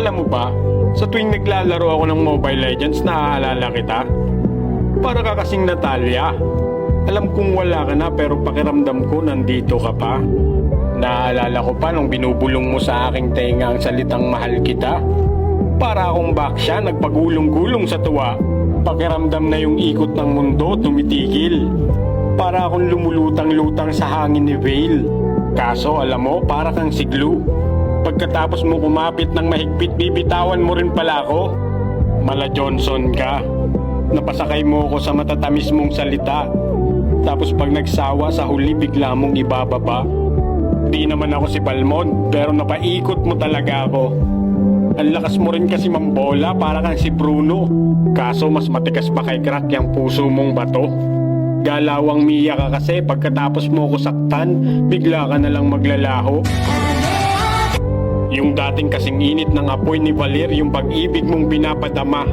Alam mo ba, sa tuwing naglalaro ako ng Mobile Legends, naaalala kita. Para ka kasing Natalia. Alam kong wala ka na pero pakiramdam ko nandito ka pa. Naaalala ko pa nung binubulong mo sa aking tenga ang salitang mahal kita. Para akong baksya nagpagulong-gulong sa tuwa. Pakiramdam na yung ikot ng mundo tumitigil. Para akong lumulutang-lutang sa hangin ni Vale. Kaso alam mo, para kang siglu. Pagkatapos mo kumapit ng mahigpit, bibitawan mo rin pala ako. Mala Johnson ka. Napasakay mo ako sa matatamis mong salita. Tapos pag nagsawa sa huli, bigla mong ibababa. Di naman ako si Balmond, pero napaikot mo talaga ako. Ang lakas mo rin kasi mambola, para kang si Bruno. Kaso mas matigas pa kay Crack yung puso mong bato. Galawang Mia ka kasi, pagkatapos mo ko saktan, bigla ka na lang maglalaho. Yung dating kasing init ng apoy ni Valer, yung pag-ibig mong binapadama.